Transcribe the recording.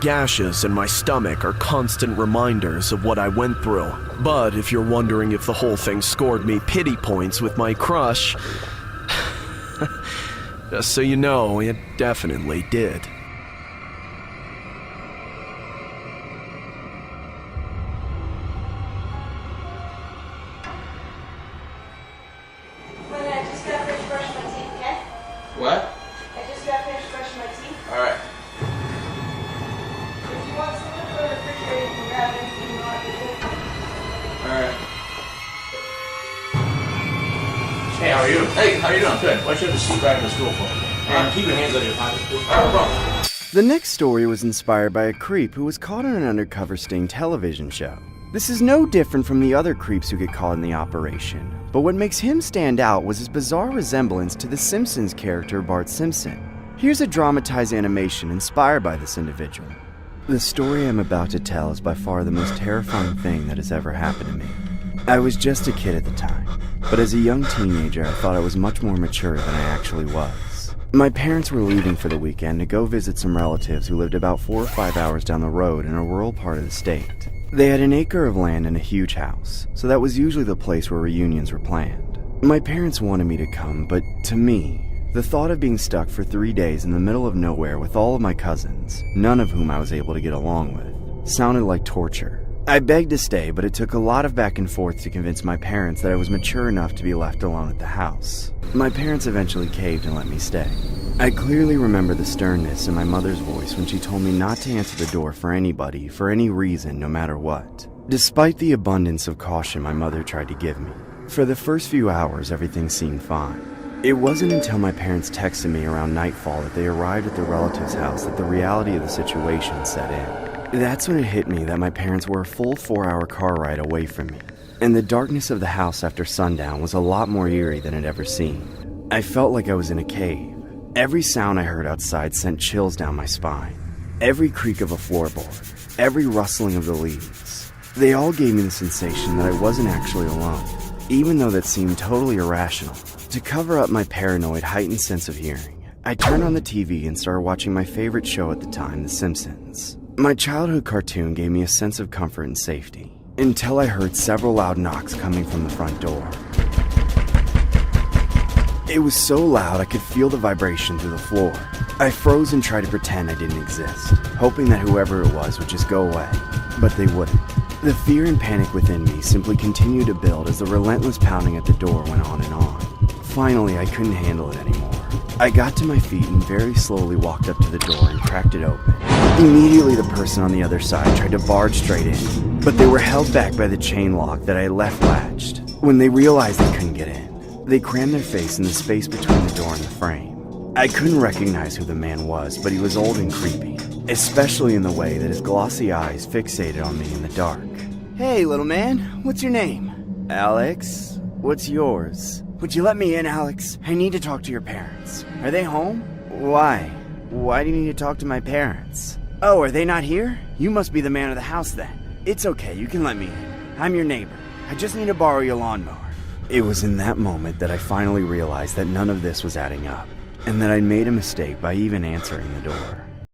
gashes in my stomach are constant reminders of what I went through. But if you're wondering if the whole thing scored me pity points with my crush, just so you know, it definitely did. What? I just got finished brushing my teeth. Alright. If you want something for the refrigerator, you can grab anything you want. Alright. Hey, how are you? Hey, how are you doing? Good. Why don't you have a seat back in the stool for me? And keep your hands on your pockets, please. Alright, no problem. The next story was inspired by a creep who was caught on an undercover sting television show. This is no different from the other creeps who get caught in the operation, but what makes him stand out was his bizarre resemblance to the Simpsons character Bart Simpson. Here's a dramatized animation inspired by this individual. The story I'm about to tell is by far the most terrifying thing that has ever happened to me. I was just a kid at the time, but as a young teenager I thought I was much more mature than I actually was. My parents were leaving for the weekend to go visit some relatives who lived about 4 or 5 hours down the road in a rural part of the state. They had an acre of land and a huge house, so that was usually the place where reunions were planned. My parents wanted me to come, but to me, the thought of being stuck for 3 days in the middle of nowhere with all of my cousins, none of whom I was able to get along with, sounded like torture. I begged to stay, but it took a lot of back and forth to convince my parents that I was mature enough to be left alone at the house. My parents eventually caved and let me stay. I clearly remember the sternness in my mother's voice when she told me not to answer the door for anybody, for any reason, no matter what. Despite the abundance of caution my mother tried to give me, for the first few hours everything seemed fine. It wasn't until my parents texted me around nightfall that they arrived at the relative's house that the reality of the situation set in. That's when it hit me that my parents were a full 4-hour car ride away from me, and the darkness of the house after sundown was a lot more eerie than it ever seemed. I felt like I was in a cave. Every sound I heard outside sent chills down my spine. Every creak of a floorboard, every rustling of the leaves. They all gave me the sensation that I wasn't actually alone, even though that seemed totally irrational. To cover up my paranoid, heightened sense of hearing, I turned on the TV and started watching my favorite show at the time, The Simpsons. My childhood cartoon gave me a sense of comfort and safety, until I heard several loud knocks coming from the front door. It was so loud I could feel the vibration through the floor. I froze and tried to pretend I didn't exist, hoping that whoever it was would just go away, but they wouldn't. The fear and panic within me simply continued to build as the relentless pounding at the door went on and on. Finally, I couldn't handle it anymore. I got to my feet and very slowly walked up to the door and cracked it open. Immediately, the person on the other side tried to barge straight in, but they were held back by the chain lock that I had left latched. When they realized they couldn't get in, they crammed their face in the space between the door and the frame. I couldn't recognize who the man was, but he was old and creepy, especially in the way that his glossy eyes fixated on me in the dark. Hey, little man, what's your name? Alex? What's yours? Would you let me in, Alex? I need to talk to your parents. Are they home? Why? Why do you need to talk to my parents? Oh, are they not here? You must be the man of the house then. It's okay, you can let me in. I'm your neighbor. I just need to borrow your lawnmower. It was in that moment that I finally realized that none of this was adding up, and that I'd made a mistake by even answering the door.